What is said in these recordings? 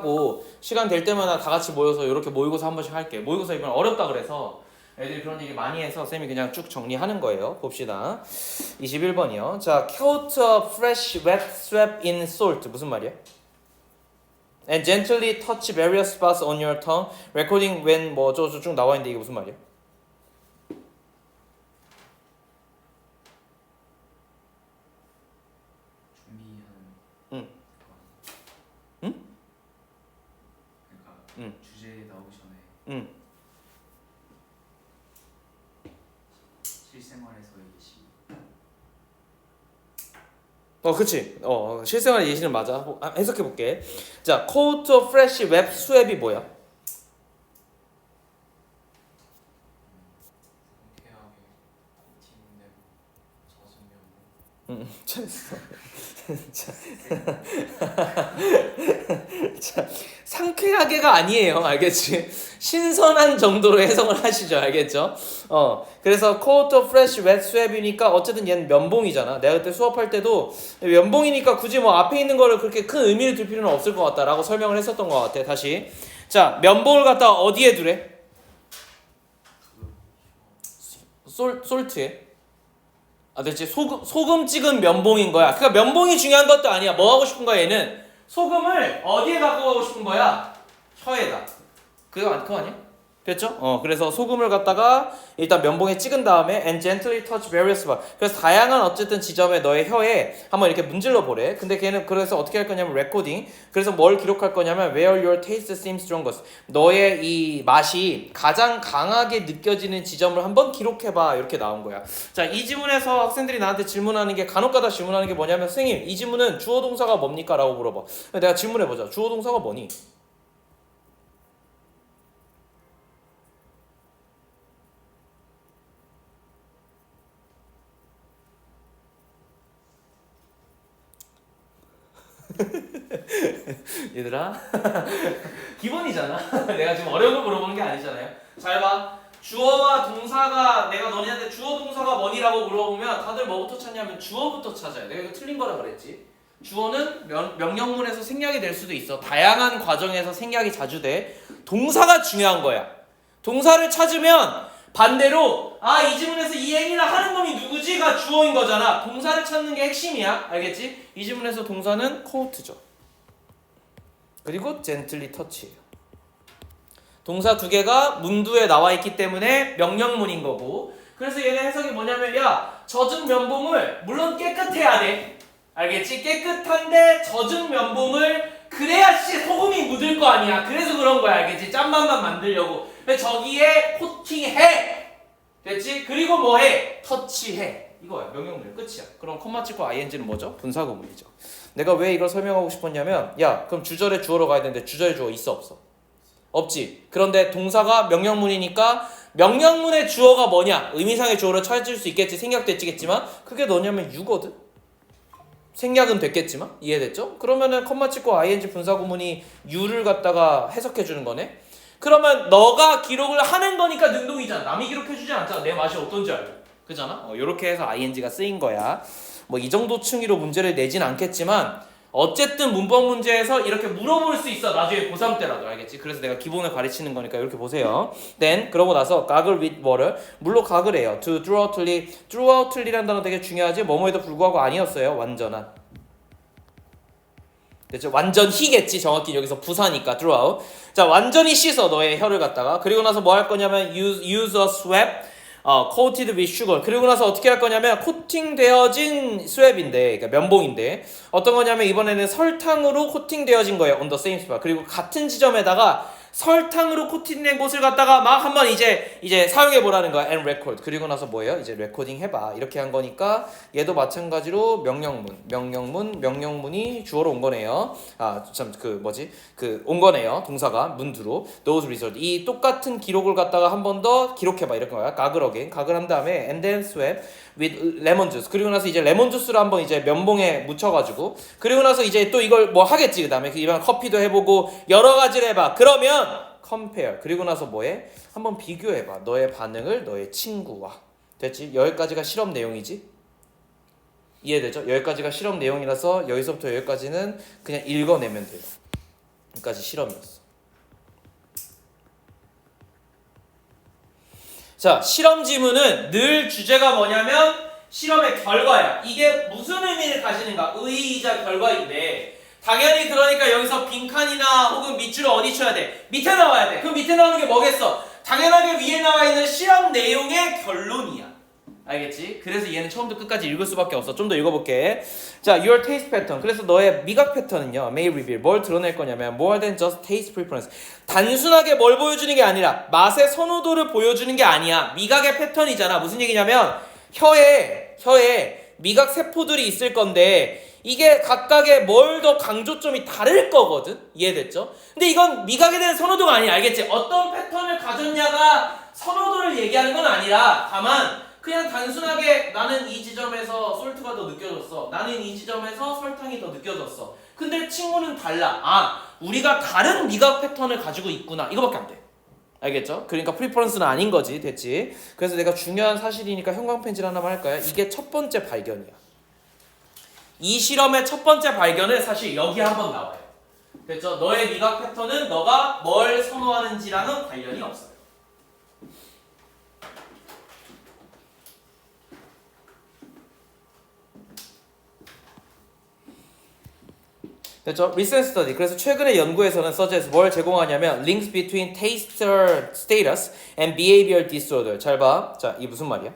하고 시간 될 때마다 다 같이 모여서 이렇게 모의고사 한 번씩 할게. 모의고사 이번 어렵다 그래서 애들이 그런 얘기 많이 해서 쌤이 그냥 쭉 정리하는 거예요. 봅시다. 21번이요. 자, coat a fresh wet swab in salt. 무슨 말이야? And gently touch various spots on your tongue. Recording when 뭐 저 쭉 나와 있는데 이게 무슨 말이야? 준비하는. 응. 응? 그러니까 응. 주제 나오기 전에 응. 실생활에서의 예시. 그치. 실생활 예시는 맞아. 해석해 볼게. 자, coat a fresh wet swab이 뭐야? 상쾌하게 코팅되고 젖으면 자, 상쾌하게가 아니에요. 알겠지? 신선한 정도로 해석을 하시죠. 알겠죠? 그래서 coat a fresh wet swab이니까 어쨌든 얘는 면봉이잖아. 내가 그때 수업할 때도 면봉이니까 굳이 뭐 앞에 있는 거를 그렇게 큰 의미를 둘 필요는 없을 것 같다라고 설명을 했었던 것 같아. 다시. 자, 면봉을 갖다가 어디에 두래? 솔트에. 됐지. 소금 찍은 면봉인 거야. 그러니까 면봉이 중요한 것도 아니야. 뭐 하고 싶은 거야 얘는? 소금을 어디에 갖고 가고 싶은 거야? 혀에다. 그거 아니야? 됐죠? 그래서 소금을 갖다가 일단 면봉에 찍은 다음에 and gently touch various spots. 그래서 다양한 어쨌든 지점에 너의 혀에 한번 이렇게 문질러 보래. 근데 걔는 그래서 어떻게 할 거냐면 레코딩. 그래서 뭘 기록할 거냐면 where your taste seems strongest. 너의 이 맛이 가장 강하게 느껴지는 지점을 한번 기록해봐. 이렇게 나온 거야. 자, 이 지문에서 학생들이 나한테 질문하는 게 간혹가다 질문하는 게 뭐냐면 선생님 이 지문은 주어 동사가 뭡니까? 라고 물어봐. 내가 질문해보자. 주어 동사가 뭐니? 얘들아 기본이잖아. 내가 지금 어려운 거 물어보는 게 아니잖아요. 잘 봐. 주어와 동사가 내가 너네한테 주어 동사가 뭐니라고 물어보면 다들 뭐부터 찾냐면 주어부터 찾아요. 내가 이거 틀린 거라 그랬지. 주어는 명령문에서 생략이 될 수도 있어. 다양한 과정에서 생략이 자주 돼. 동사가 중요한 거야. 동사를 찾으면 반대로 이 지문에서 이 행위를 하는 놈이 누구지가 주어인 거잖아. 동사를 찾는 게 핵심이야. 알겠지? 이 지문에서 동사는 coat죠. 그리고 gently touch예요. 동사 두 개가 문두에 나와 있기 때문에 명령문인 거고. 그래서 얘네 해석이 뭐냐면 젖은 면봉을 물론 깨끗해야 돼. 알겠지? 깨끗한데 젖은 면봉을 그래야지 소금이 묻을 거 아니야. 그래서 그런 거야. 알겠지? 짠맛만 만들려고. 저기에 코팅해. 됐지? 그리고 뭐해? 터치해. 이거야. 명령문 끝이야. 그럼 콤마 찍고 ing는 뭐죠? 분사구문이죠. 내가 왜 이걸 설명하고 싶었냐면 그럼 주절에 주어로 가야 되는데 주절에 주어 있어 없어? 없지. 그런데 동사가 명령문이니까 명령문의 주어가 뭐냐? 의미상의 주어를 찾을 수 있겠지. 생략됐지겠지만 그게 뭐냐면 you거든. 생략은 됐겠지만 이해됐죠? 그러면은 콤마 찍고 ing 분사구문이 you를 갖다가 해석해 주는 거네. 그러면 너가 기록을 하는 거니까 능동이잖아. 남이 기록해주지 않잖아. 내 맛이 어떤지 알고. 그잖아? 요렇게 해서 ing가 쓰인 거야. 뭐 이 정도 층위로 문제를 내진 않겠지만 어쨌든 문법 문제에서 이렇게 물어볼 수 있어. 나중에 고3 때라도. 알겠지? 그래서 내가 기본을 가르치는 거니까 이렇게 보세요. Then 그러고 나서 gargle with water. 물로 가글해요. To throughoutly. throughoutly라는 단어 되게 중요하지. 뭐뭐에도 불구하고 아니었어요. 완전한. 됐죠? 완전히겠지. 정확히 여기서 부사니까 throughout. 자, 완전히 씻어 너의 혀를 갖다가. 그리고 나서 뭐 할 거냐면 use a swab coated with sugar. 그리고 나서 어떻게 할 거냐면 코팅되어진 스왑인데, 그러니까 면봉인데 어떤 거냐면 이번에는 설탕으로 코팅되어진 거예요. on the same spot. 그리고 같은 지점에다가 설탕으로 코팅된 곳을 갖다가 막 한번 이제 사용해 보라는 거야. and record. 그리고 나서 뭐예요? 이제 레코딩 해봐. 이렇게 한 거니까 얘도 마찬가지로 명령문이 주어로 온 거네요. 온 거네요. 동사가 문두로. those result. 이 똑같은 기록을 갖다가 한 번 더 기록해봐. 이렇게 거야. 가글한 다음에 and then swab with lemon juice. 그리고 나서 이제 레몬 주스를 한번 이제 면봉에 묻혀가지고 그리고 나서 이제 또 이걸 뭐 하겠지. 그 다음에 이번 커피도 해보고 여러 가지를 해봐. 그러면 compare. 그리고 나서 뭐해? 한번 비교해봐. 너의 반응을 너의 친구와. 됐지? 여기까지가 실험 내용이지? 이해되죠? 여기까지가 실험 내용이라서 여기서부터 여기까지는 그냥 읽어내면 돼요. 여기까지 실험이었어. 자, 실험 지문은 늘 주제가 뭐냐면 실험의 결과야. 이게 무슨 의미를 가지는가? 의의이자 결과인데 당연히 그러니까 여기서 빈칸이나 혹은 밑줄을 어디 쳐야 돼? 밑에 나와야 돼. 그럼 밑에 나오는 게 뭐겠어? 당연하게 위에 나와 있는 실험 내용의 결론이야. 알겠지? 그래서 얘는 처음부터 끝까지 읽을 수밖에 없어. 좀 더 읽어볼게. 자, your taste pattern. 그래서 너의 미각 패턴은요, may reveal. 뭘 드러낼 거냐면 more than just taste preference. 단순하게 뭘 보여주는 게 아니라 맛의 선호도를 보여주는 게 아니야. 미각의 패턴이잖아. 무슨 얘기냐면 혀에 미각 세포들이 있을 건데 이게 각각의 뭘 더 강조점이 다를 거거든. 이해됐죠? 근데 이건 미각에 대한 선호도가 아니야. 알겠지? 어떤 패턴을 가졌냐가 선호도를 얘기하는 건 아니라 다만 그냥 단순하게 나는 이 지점에서 솔트가 더 느껴졌어. 나는 이 지점에서 설탕이 더 느껴졌어. 근데 친구는 달라. 아, 우리가 다른 미각 패턴을 가지고 있구나. 이거밖에 안 돼. 알겠죠? 그러니까 프리퍼런스는 아닌 거지. 됐지? 그래서 내가 중요한 사실이니까 형광펜질 하나만 할까요? 이게 첫 번째 발견이야. 이 실험의 첫 번째 발견은 사실 여기 한번 나와요. 됐죠? 너의 미각 패턴은 너가 뭘 선호하는지랑은 관련이 없어요. 됐죠? Recent study. 그래서 최근의 연구에서는 suggest 뭘 제공하냐면 links between taster status and behavioral disorder. 잘 봐. 자, 이게 무슨 말이야?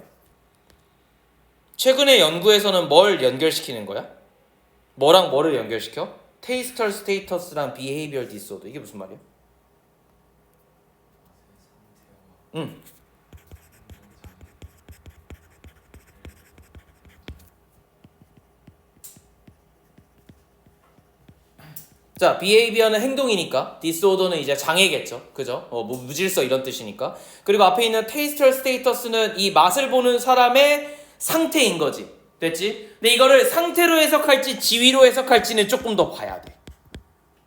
최근의 연구에서는 뭘 연결시키는 거야? 뭐랑 뭐를 연결시켜? taster status랑 behavioral disorder. 이게 무슨 말이야? 응. 자, behavior는 행동이니까 disorder는 이제 장애겠죠. 그죠? 뭐 무질서 이런 뜻이니까. 그리고 앞에 있는 taster status는 이 맛을 보는 사람의 상태인 거지. 됐지? 근데 이거를 상태로 해석할지 지위로 해석할지는 조금 더 봐야 돼.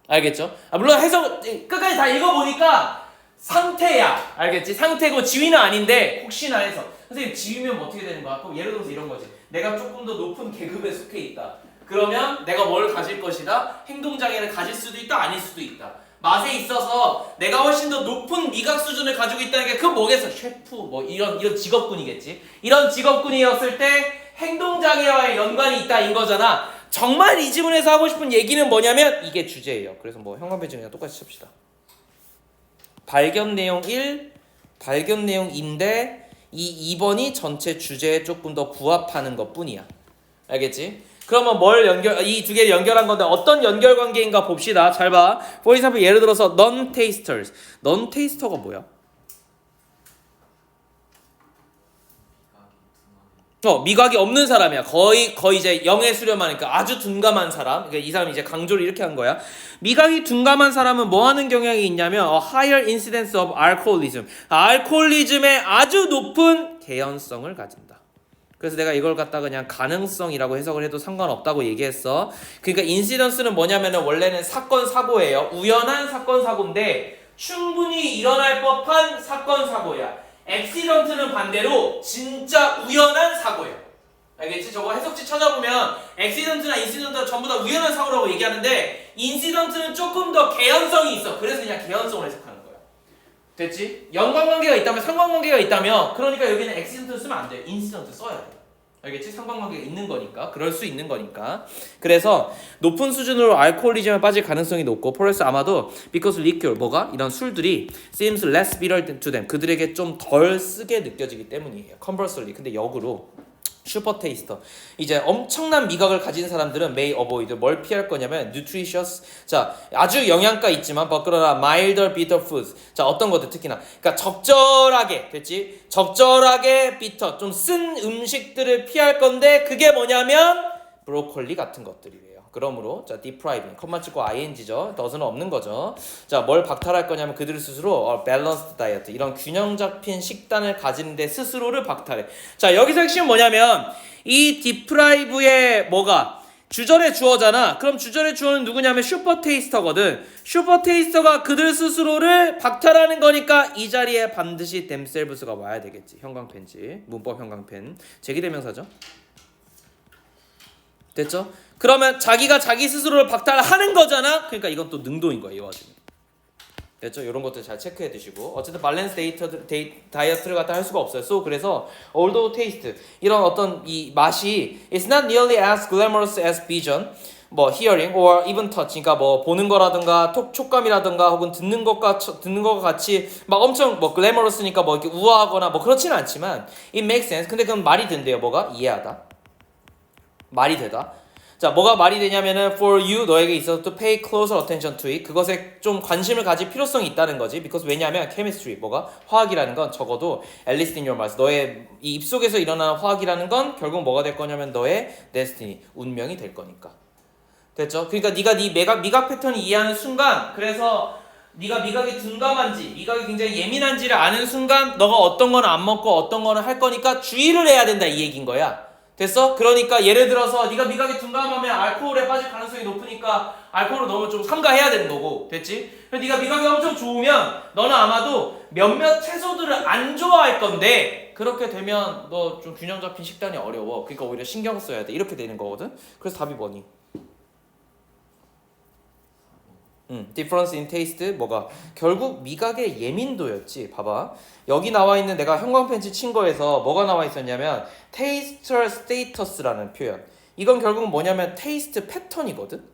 알겠죠? 물론 해석 끝까지 다 읽어보니까 상태야. 알겠지? 상태고 지위는 아닌데 혹시나 해서 선생님 지위면 뭐 어떻게 되는 거야? 그럼 예를 들어서 이런 거지. 내가 조금 더 높은 계급에 속해 있다. 그러면 내가 뭘 가질 것이다? 행동장애를 가질 수도 있다, 아닐 수도 있다. 맛에 있어서 내가 훨씬 더 높은 미각 수준을 가지고 있다는 게 그건 뭐겠어? 셰프, 뭐 이런 직업군이겠지. 이런 직업군이었을 때 행동장애와의 연관이 있다 인 거잖아. 정말 이 지문에서 하고 싶은 얘기는 뭐냐면 이게 주제예요. 그래서 뭐 형광펜 그냥 똑같이 칩시다. 발견 내용 1, 발견 내용 2인데 이 2번이 전체 주제에 조금 더 부합하는 것 뿐이야. 알겠지? 그러면 이 두 개를 연결한 건데 어떤 연결 관계인가 봅시다. 잘 봐. For example, 예를 들어서 non-tasters. non-taster가 뭐야? 미각이 없는 사람이야. 거의 이제 영에 수렴하니까 아주 둔감한 사람. 그러니까 이 사람이 이제 강조를 이렇게 한 거야. 미각이 둔감한 사람은 뭐 하는 경향이 있냐면 higher incidence of alcoholism. 알코올리즘의 아주 높은 개연성을 가진다. 그래서 내가 이걸 갖다 그냥 가능성이라고 해석을 해도 상관없다고 얘기했어. 그러니까 인시던스는 뭐냐면은 원래는 사건 사고예요. 우연한 사건 사고인데 충분히 일어날 법한 사건 사고야. 액시던트는 반대로 진짜 우연한 사고예요. 알겠지? 저거 해석지 찾아보면 액시던트나 인시던트가 전부 다 우연한 사고라고 얘기하는데 인시던트는 조금 더 개연성이 있어. 그래서 그냥 개연성을 해석하는 거야. 됐지? 연관관계가 있다면 상관관계가 있다면 그러니까 여기는 액시던트 쓰면 안 돼. 인시던트 써야 돼. 알겠지? 상관관계가 있는 거니까. 그럴 수 있는 거니까. 그래서 높은 수준으로 알코올리즘에 빠질 가능성이 높고 플러스 아마도 because liquor 뭐가? 이런 술들이 seems less bitter to them. 그들에게 좀 덜 쓰게 느껴지기 때문이에요. conversely. 근데 역으로 슈퍼 테이스터. 이제 엄청난 미각을 가진 사람들은 may avoid. 뭘 피할 거냐면 nutritious. 자, 아주 영양가 있지만 그러나 milder bitter foods. 자, 어떤 것들 특히나. 그러니까 적절하게 됐지? 적절하게 bitter 좀 쓴 음식들을 피할 건데 그게 뭐냐면 브로콜리 같은 것들이래요. 그러므로 자, depriving 컴마 찍고 ing죠. does는 없는 거죠. 자, 뭘 박탈할 거냐면 그들 스스로 balanced diet 이런 균형 잡힌 식단을 가지는데 스스로를 박탈해. 자, 여기서 핵심은 뭐냐면 이 deprive의 뭐가 주절의 주어잖아. 그럼 주절의 주어는 누구냐면 슈퍼 테이스터거든. 슈퍼 테이스터가 그들 스스로를 박탈하는 거니까 이 자리에 반드시 themselves가 와야 되겠지. 형광펜지 문법 형광펜 제기대명사죠. 됐죠? 그러면 자기가 자기 스스로를 박탈하는 거잖아. 그러니까 이건 또 능동인 거야, 이 와중에. 됐죠? 이런 것들 잘 체크해 두시고 어쨌든 밸런스 다이어트를 갖다 할 수가 없어요. So 그래서 although taste 이런 어떤 이 맛이 it's not nearly as glamorous as vision, 뭐 hearing or even touch, 그러니까 뭐 보는 거라든가 촉감이라든가 혹은 듣는 것과 같이 막 엄청 뭐 glamorous니까 뭐 이렇게 우아하거나 뭐 그렇지는 않지만 it makes sense. 근데 그건 말이 된대요. 뭐가 이해하다, 말이 되다. 자, 뭐가 말이 되냐면은 for you, 너에게 있어서 to pay closer attention to it, 그것에 좀 관심을 가질 필요성이 있다는 거지. because 왜냐하면 chemistry, 뭐가 화학이라는 건 적어도 at least in your mind, 너의 이 입속에서 일어나는 화학이라는 건 결국 뭐가 될 거냐면 너의 destiny, 운명이 될 거니까. 됐죠? 그러니까 네가 네 미각 패턴을 이해하는 순간, 그래서 네가 미각이 둔감한지, 미각이 굉장히 예민한지를 아는 순간 너가 어떤 거는 안 먹고 어떤 거는 할 거니까 주의를 해야 된다, 이 얘기인 거야. 됐어? 그러니까 예를 들어서 네가 미각이 둔감하면 알코올에 빠질 가능성이 높으니까 알코올을 너무 좀 삼가해야 되는 거고. 됐지? 그래서 네가 미각이 엄청 좋으면 너는 아마도 몇몇 채소들을 안 좋아할 건데 그렇게 되면 너 좀 균형 잡힌 식단이 어려워. 그러니까 오히려 신경 써야 돼. 이렇게 되는 거거든. 그래서 답이 뭐니? difference in taste, 뭐가 결국 미각의 예민도였지. 봐봐, 여기 나와 있는 내가 형광펜치 친 거에서 뭐가 나와 있었냐면 taster status라는 표현. 이건 결국 뭐냐면 taste 패턴이거든.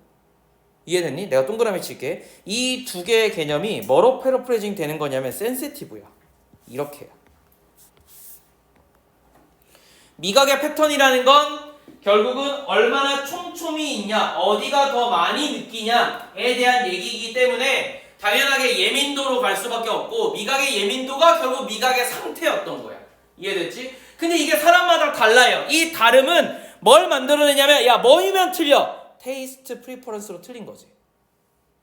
이해됐니? 내가 동그라미 칠게. 이 두 개의 개념이 뭐로 패러프레이징 되는 거냐면 sensitive야. 이렇게야. 미각의 패턴이라는 건 결국은 얼마나 촘촘히 있냐, 어디가 더 많이 느끼냐에 대한 얘기이기 때문에 당연하게 예민도로 갈 수밖에 없고, 미각의 예민도가 결국 미각의 상태였던 거야. 이해됐지? 근데 이게 사람마다 달라요. 이 다름은 뭘 만들어내냐면, 야, 뭐이면 틀려? 테이스트 프리퍼런스로 틀린 거지.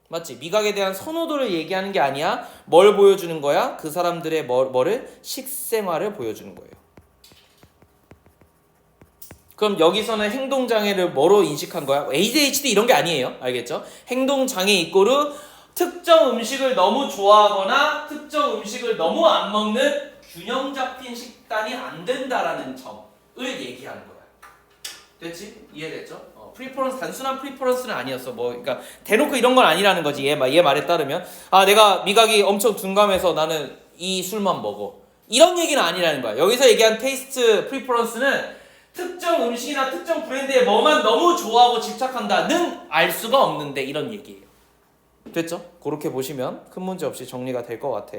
맞지? 미각에 대한 선호도를 얘기하는 게 아니야. 뭘 보여주는 거야? 그 사람들의 뭐를? 식생활을 보여주는 거예요. 그럼 여기서는 행동장애를 뭐로 인식한 거야? ADHD 이런 게 아니에요. 알겠죠? 행동장애 이꼬르 특정 음식을 너무 좋아하거나 특정 음식을 너무 안 먹는 균형 잡힌 식단이 안 된다라는 점을 얘기하는 거야. 됐지? 이해됐죠? 프리퍼런스, 단순한 프리퍼런스는 아니었어. 뭐, 그러니까 대놓고 이런 건 아니라는 거지. 얘 말에 따르면, 아, 내가 미각이 엄청 둔감해서 나는 이 술만 먹어. 이런 얘기는 아니라는 거야. 여기서 얘기한 테이스트 프리퍼런스는 특정 음식이나 특정 브랜드에 뭐만 너무 좋아하고 집착한다는 알 수가 없는데 이런 얘기예요. 됐죠? 그렇게 보시면 큰 문제 없이 정리가 될 것 같아.